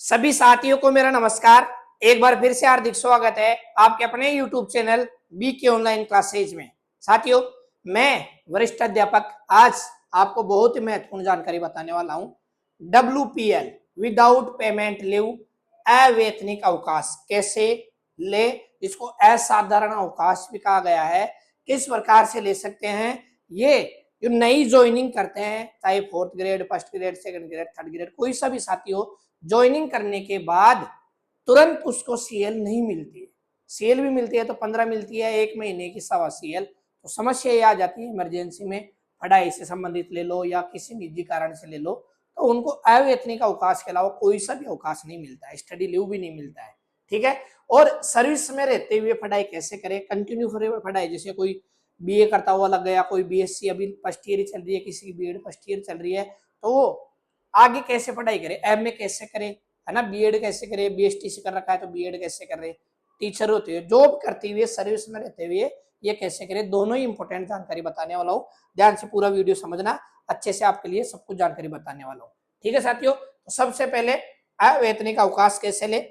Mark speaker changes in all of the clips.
Speaker 1: सभी साथियों को मेरा नमस्कार। एक बार फिर से हार्दिक स्वागत है आपके अपने YouTube channel BK online classes में। साथियों, मैं वरिष्ठ अध्यापक आज आपको बहुत ही महत्वपूर्ण जानकारी बताने वाला हूं। WPL विदाउट पेमेंट लीव, अवैतनिक अवकाश कैसे ले, जिसको असाधारण अवकाश भी कहा गया है, किस प्रकार से ले सकते हैं। ये जो नई ज्वाइनिंग करते हैं, चाहे 4th grade, 1st grade, 2nd grade, 3rd grade, कोई सा भी साथी हो, ज्वाइनिंग करने के बाद तुरंत उसको सीएल नहीं मिलती है। सीएल भी मिलती है तो 15 मिलती है, 1 महीने की सवा सीएल। तो समस्या ये आ जाती है इमरजेंसी में, पढ़ाई से संबंधित ले लो या किसी निजी कारण से ले लो, तो उनको अवैतनिक अवकाश के अलावा कोई सा भी अवकाश नहीं मिलता है, स्टडी लीव भी नहीं मिलता है। ठीक है। और सर्विस में रहते हुए पढ़ाई कैसे करें, कंटिन्यू पढ़ाई, जैसे कोई बीए करता हुआ लग गया, कोई बीएससी अभी फर्स्ट ईयर चल रही है, किसी की बीएड फर्स्ट ईयर चल रही है, तो वो आगे कैसे पढ़ाई करे, एमए कैसे करे, है ना, बीएड कैसे करे, बीएसटीसी कर रखा है तो बीएड कैसे कर रहे, टीचर होते हुए, जॉब करते हुए, सर्विस में रहते हुए ये कैसे करे, दोनों ही इंपॉर्टेंट जानकारी बताने वाला हूँ। ध्यान से पूरा वीडियो समझना, अच्छे से आपके लिए सब कुछ जानकारी बताने वाला हूँ। ठीक है साथियों, तो सबसे पहले अवैतनिक अवकाश कैसे ले।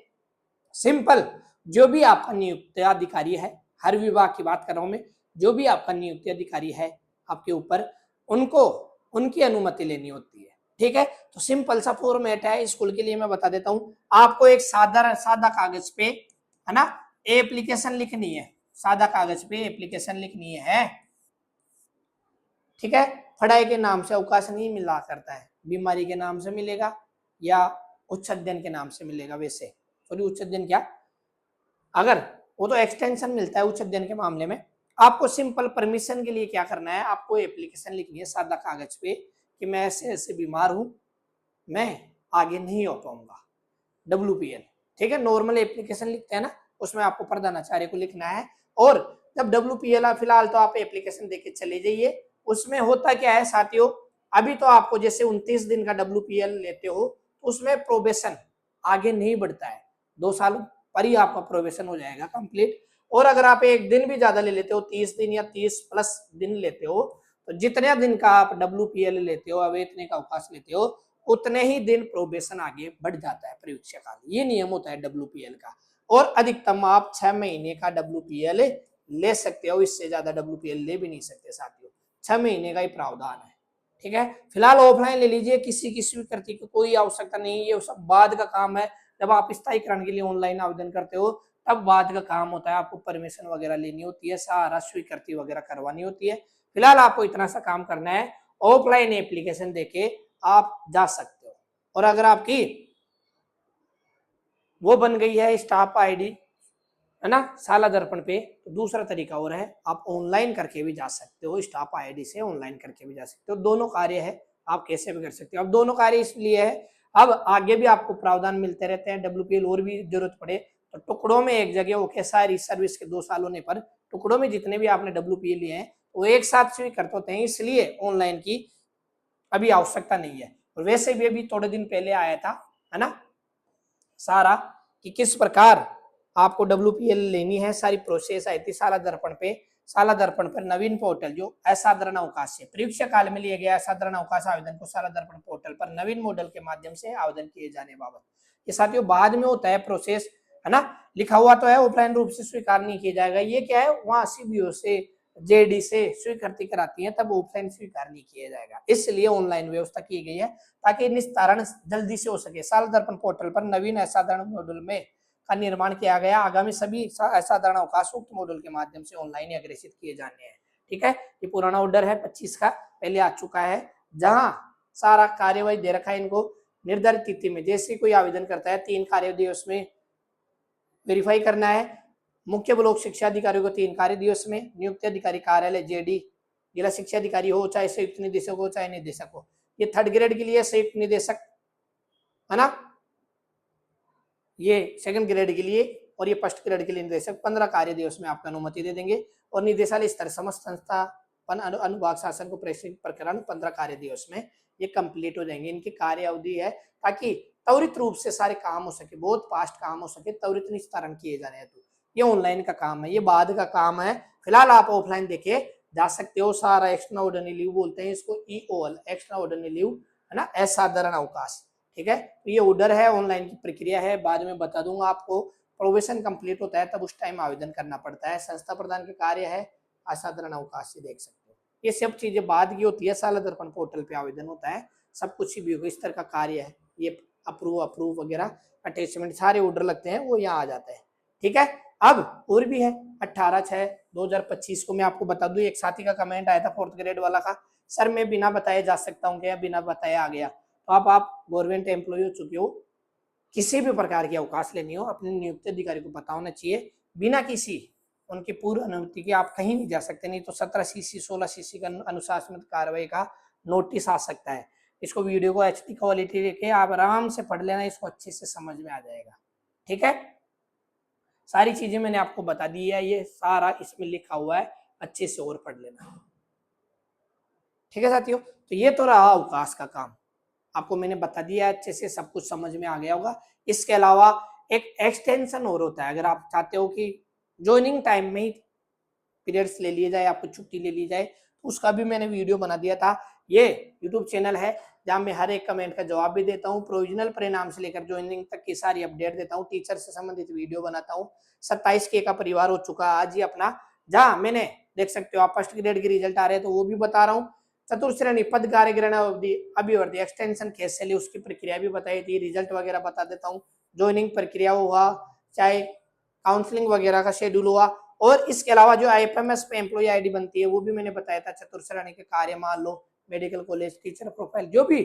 Speaker 1: सिंपल, जो भी आपका नियुक्त अधिकारी है, हर विभाग की बात कर रहा हूं मैं, जो भी आपका नियुक्त अधिकारी है आपके ऊपर, उनको उनकी अनुमति लेनी होती है। ठीक है। तो सिंपल सा फॉर्मेट है, स्कूल के लिए मैं बता देता हूं। आपको एक सादा कागज पे, है ना, एप्लीकेशन लिखनी है, सादा कागज पे एप्लीकेशन लिखनी है। ठीक है। पढ़ाई के नाम से अवकाश नहीं मिला करता है, बीमारी के नाम से मिलेगा या उच्च अध्ययन के नाम से मिलेगा। वैसे सॉरी, उच्च अध्ययन क्या, अगर वो तो एक्सटेंशन मिलता है उच्च अध्ययन के मामले में। आपको सिंपल परमिशन के लिए क्या करना है, आपको एप्लीकेशन लिखनी है सादा कागज पे कि मैं ऐसे ऐसे बीमार हूं, मैं आगे नहीं हो पाऊंगा, WPL। ठीक है। नॉर्मल एप्लीकेशन लिखते हैं ना, उसमें आपको प्रधानाचार्य को लिखना है। और जब WPL फिलहाल तो आप एप्लीकेशन देके चले जाइए। उसमें होता क्या है साथियों, अभी तो आपको जैसे 29 दिन का WPL लेते हो, उसमें प्रोबेशन आगे नहीं बढ़ता है, 2 साल पर ही आपका प्रोबेशन हो जाएगा कंप्लीट। और अगर आप एक दिन भी ज्यादा ले लेते हो, 30 दिन या 30+ दिन लेते हो, तो जितने दिन का आप WPL लेते हो, अवैतनिक अवकाश लेते हो, उतने ही दिन प्रोबेशन आगे बढ़ जाता है परीक्षा काल। ये नियम होता है WPL का। और अधिकतम आप 6 महीने का WPL ले सकते हो, इससे ज्यादा WPL ले भी नहीं सकते साथियों, 6 महीने का ही प्रावधान है। ठीक है। फिलहाल ऑफलाइन ले लीजिए, किसी की स्वीकृति की कोई आवश्यकता नहीं, ये सब बाद का काम है। जब आप स्थायीकरण के लिए ऑनलाइन आवेदन करते हो तब बाद का काम होता है, आपको परमिशन वगैरह लेनी होती है, सारा स्वीकृति वगैरह करवानी होती है। फिलहाल आपको इतना सा काम करना है, ऑफलाइन एप्लीकेशन देके आप जा सकते हो। और अगर आपकी वो बन गई है स्टाफ आईडी, है ना, साला दर्पण पे, तो दूसरा तरीका और है, आप ऑनलाइन करके भी जा सकते हो, स्टाफ आईडी से ऑनलाइन करके भी जा सकते हो। दोनों कार्य है, आप कैसे भी कर सकते हो। अब दोनों कार्य इसलिए है, अब आगे भी आपको प्रावधान मिलते रहते हैं, WPL और भी जरूरत पड़े तो टुकड़ों में एक जगह ओके, सारी सर्विस के 2 साल होने पर टुकड़ों में जितने भी आपने WPL लिए हैं वो एक साथ स्वीकृत होते हैं, इसलिए ऑनलाइन की अभी आवश्यकता नहीं है। और वैसे भी अभी थोड़े दिन पहले आया था, है ना, सारा कि किस प्रकार आपको WPL लेनी है, सारी प्रोसेस आई थी साला दर्पण पे। साला दर्पण पर नवीन पोर्टल जो असाधारण अवकाश से परीक्षा काल में लिया गया असाधारण अवकाश आवेदन को साला दर्पण पोर्टल पर नवीन मॉडल के माध्यम से आवेदन किए जाने बाबत, ये साथियों बाद में होता है प्रोसेस, है ना, लिखा हुआ तो है ऑफलाइन रूप से स्वीकार नहीं किया जाएगा। ये क्या है, वहां CBO से JD से स्वीकृति कराती है, तब ऑफलाइन स्वीकार नहीं किया जाएगा, इसलिए ऑनलाइन व्यवस्था की गई है ताकि निस्तारण जल्दी से हो सके। साल दर्पण पोर्टल पर नवीन असाधारण मॉडल में का निर्माण किया गया, आगामी सभी असाधारण अवकाश उक्त मॉडल के माध्यम से ऑनलाइन अग्रेसित किए जाने हैं। ठीक है। ये पुराना ऑर्डर है 25 का, पहले आ चुका है, जहां सारा कार्यवाही दे रखा है इनको निर्धारित तिथि में। जैसे कोई आवेदन करता है 3 कार्य दिवस में वेरीफाई करना है, मुख्य ब्लॉक शिक्षा अधिकारी को 3 कार्य दिवस में, नियुक्त अधिकारी कार्यालय JD जिला शिक्षा अधिकारी हो, चाहे संयुक्त निदेशक हो चाहे निदेशक हो। ये 3rd ग्रेड के लिए संयुक्त निदेशक, है ना, ये 2nd ग्रेड के लिए, और ये 1st ग्रेड के लिए निदेशक 15 कार्य दिवस में आपको अनुमति दे देंगे। और निदेशालय स्तर समस्त संस्था अनुभाग शासन को प्रेषित प्रकरण 15 कार्य दिवस में ये कंप्लीट हो जाएंगे। इनकी कार्य अवधि है ताकि त्वरित रूप से सारे काम हो सके, बहुत फास्ट काम हो सके, त्वरित निस्तारण किए जाने हेतु ये ऑनलाइन का काम है, ये बाद का काम है। फिलहाल आप ऑफलाइन देखे जा सकते हो। सारा एक्स्ट्रा ऑर्डिनरी लीव बोलते हैं इसको, EOL एक्स्ट्रा ऑर्डिनरी लीव, है ना, असाधारण अवकाश। ठीक है, तो ये ऑर्डर है, ऑनलाइन की प्रक्रिया है, बाद में बता दूंगा आपको। प्रोबेशन कंप्लीट होता है तब उस टाइम आवेदन करना पड़ता है। संस्था प्रदान के कार्य है असाधारण अवकाश से देख सकते हो। ये सब चीजें बाद की होती है, साला दर्पण पोर्टल पे आवेदन होता है, सब कुछ भी होगा, इस तरह का कार्य है। ये अप्रूव वगैरह अटैचमेंट सारे ऑर्डर लगते हैं वो यहाँ आ जाते हैं। ठीक है, अब और भी है 18/6/2025 को मैं आपको बता दूं, एक साथी का कमेंट आया था 4th ग्रेड वाला का, सर मैं बिना बताए जा सकता हूँ क्या, बिना बताए आ गया। तो आप गवर्नमेंट एम्प्लॉय हो चुके हो, किसी भी प्रकार की अवकाश लेनी हो अपने नियुक्त अधिकारी को पता होना चाहिए, बिना किसी उनकी पूर्व अनुमति के आप कहीं नहीं जा सकते, नहीं तो 17 CC 16 CC का अनुशासनात्मक कार्रवाई का नोटिस आ सकता है। इसको वीडियो को HD क्वालिटी लेके आप आराम से पढ़ लेना, इसको अच्छे से समझ में आ जाएगा। ठीक है, सारी चीजें मैंने आपको बता दी है, ये सारा इसमें लिखा हुआ है, अच्छे से और पढ़ लेना। ठीक है साथियों, तो ये तो रहा अवकाश का काम, आपको मैंने बता दिया अच्छे से, सब कुछ समझ में आ गया होगा। इसके अलावा एक एक्सटेंशन और होता है, अगर आप चाहते हो कि ज्वाइनिंग टाइम में ही पीरियड्स ले लिए जाए, आपको छुट्टी ले ली जाए, तो उसका भी मैंने वीडियो बना दिया था। ये यूट्यूब चैनल है जहाँ मैं हर एक कमेंट का जवाब भी देता हूँ, प्रोविजनल परिणाम से लेकर ज्वाइनिंग तक की सारी अपडेट देता हूँ, टीचर से संबंधित वीडियो बनाता हूँ। 27K का परिवार हो चुका आज ही अपना, जहाँ मैंने देख सकते हो आप फर्स्ट ग्रेड के रिजल्ट आ रहे हैं तो वो भी बता रहा हूँ। चतुर्श्रेणी पद कार्य ग्रहण अभिवर्ती एक्सटेंशन कैसे ली उसकी प्रक्रिया भी बताई थी, रिजल्ट वगैरह बता देता हूँ, ज्वाइनिंग प्रक्रिया हुआ, चाहे काउंसलिंग वगैरह का शेड्यूल हुआ, और इसके अलावा जो IFMS पे एम्प्लॉय ID बनती है वो भी मैंने बताया था। चतुर्श्रेणी के कार्य मान लो, मेडिकल कॉलेज, टीचर प्रोफाइल, जो भी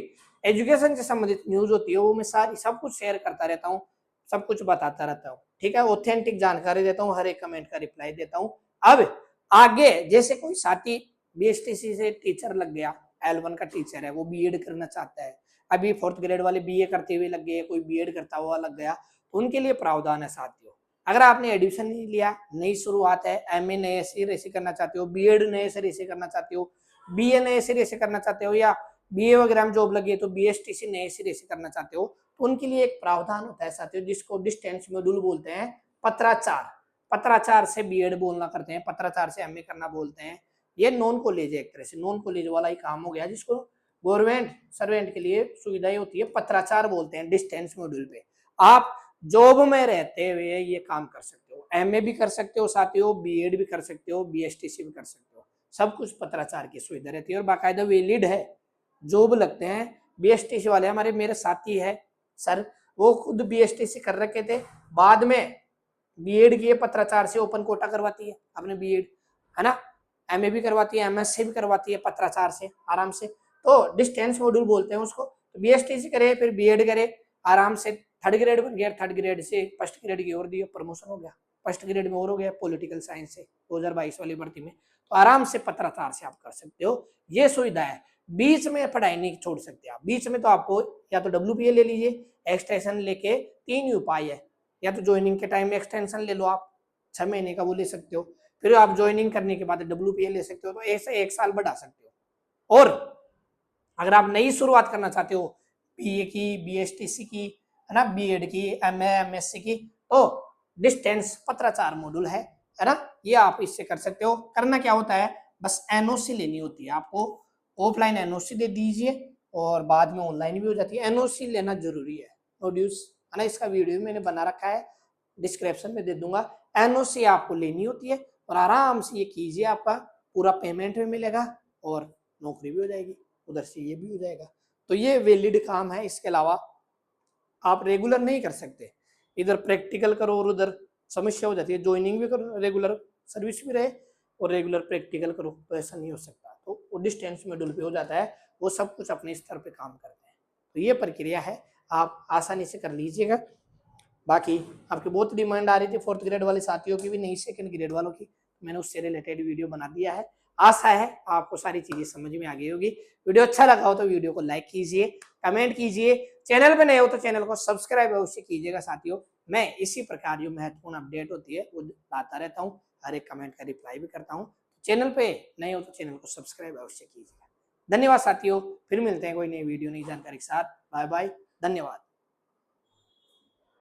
Speaker 1: एजुकेशन से संबंधित न्यूज होती है वो मैं सारी सब कुछ शेयर करता रहता हूँ, सब कुछ बताता रहता हूँ। ठीक है, ऑथेंटिक जानकारी देता हूँ, हर एक कमेंट का रिप्लाई देता हूँ। अब आगे जैसे कोई साथी BSTC से टीचर लग गया, L1 का टीचर है, वो BEd करना चाहता है, अभी 4th ग्रेड वाले BA करते हुए लग गए, कोई BEd करता हुआ लग गया, तो उनके लिए प्रावधान है साथियों। अगर आपने एडमिशन नहीं लिया, नई शुरुआत है, MA नए सिरे से करना चाहते हो, BEd नए सिरे से करना चाहते हो, BA नए सिरे से करना चाहते हो, या BA वगैरह में जॉब लगी है तो BSTC नए सिरे से करना चाहते हो, तो उनके लिए एक प्रावधान होता है साथियों, जिसको डिस्टेंस मॉड्यूल बोलते हैं, पत्राचार। पत्राचार से BEd बोलना करते हैं, पत्राचार से MA करना बोलते हैं। ये नॉन कॉलेज है, एक तरह से नॉन कॉलेज वाला ही काम हो गया, जिसको गवर्नमेंट सर्वेंट के लिए सुविधाएं होती है, पत्राचार बोलते हैं। डिस्टेंस मॉड्यूल पे आप जॉब में रहते हुए ये काम कर सकते हो, MA भी कर सकते हो साथियों, BEd भी कर सकते हो, BSTC भी कर सकते हो, सब कुछ पत्राचार की सुविधा रहती है और बाकायदा वैलिड है, जॉब लगते हैं। BSTC वाले हमारे मेरे साथी है सर, वो खुद BSTC कर रखे थे, बाद में BEd किए, पत्राचार से ओपन कोटा करवाती है अपने BEd, है ना, MA भी करवाती है, MSc भी करवाती है पत्राचार से आराम से, तो डिस्टेंस मॉड्यूल बोलते हैं उसको। तो BSTC करे फिर BEd करे, आराम से 3rd ग्रेड बन गया, 3rd ग्रेड से 1st ग्रेड की ओर दिया, प्रमोशन हो गया, 1st ग्रेड में और हो गया पॉलिटिकल साइंस से 2022 वाली भर्ती में, तो आराम से पत्राचार से आप कर सकते हो, ये सुविधा है। बीच में पढ़ाई नहीं छोड़ सकते आप, बीच में तो आपको या तो WPA ले लीजिए, एक्सटेंशन लेके 3 ही उपाय है, या तो ज्वाइनिंग के टाइम में एक्सटेंशन ले लो आप 6 महीने का, वो ले सकते हो, फिर आप ज्वाइनिंग करने के बाद WPA ले सकते हो, तो ऐसे 1 साल बढ़ा सकते हो। और अगर आप नई शुरुआत करना चाहते हो BA की, BSTC की, है ना, BEd की, MA MSc की, तो डिस्टेंस पत्राचार मॉड्यूल है ना, ये आप इससे कर सकते हो। करना क्या होता है, बस NOC लेनी होती है आपको, ऑफलाइन NOC दे दीजिए और बाद में ऑनलाइन भी हो जाती है, NOC लेना जरूरी है, नोड्यूस है ना, इसका वीडियो मैंने बना रखा है, डिस्क्रिप्शन में दे दूंगा। NOC आपको लेनी होती है और आराम से ये कीजिए, आपका पूरा पेमेंट भी मिलेगा और नौकरी भी हो जाएगी, उधर से ये भी हो जाएगा, तो ये वैलिड काम है। इसके अलावा आप रेगुलर नहीं कर सकते, इधर प्रैक्टिकल करो और उधर समस्या हो जाती है, ज्वाइनिंग भी करो, रेगुलर सर्विस भी रहे और रेगुलर प्रैक्टिकल करो, तो ऐसा नहीं हो सकता, तो वो डिस्टेंस मॉड्यूल पे हो जाता है, वो सब कुछ अपने स्तर पे काम करते हैं, तो ये प्रक्रिया है, आप आसानी से कर लीजिएगा। बाकी आपकी बहुत डिमांड आ रही थी 4th ग्रेड वाले साथियों की भी, नहीं 2nd ग्रेड वालों की, मैंने उससे रिलेटेड वीडियो बना दिया है, आशा है आपको सारी चीजें समझ में आ गई होगी। वीडियो अच्छा लगा हो तो वीडियो को लाइक कीजिए, कमेंट कीजिए, चैनल पे नए हो तो चैनल को सब्सक्राइब अवश्य कीजिएगा साथियों। मैं इसी प्रकार जो महत्वपूर्ण अपडेट होती है वो लाता रहता हूँ, हर एक कमेंट का रिप्लाई भी करता हूँ। चैनल पे नए हो तो चैनल को सब्सक्राइब अवश्य कीजिएगा। धन्यवाद साथियों, फिर मिलते हैं कोई नई वीडियो नई जानकारी के साथ। बाय बाय, धन्यवाद।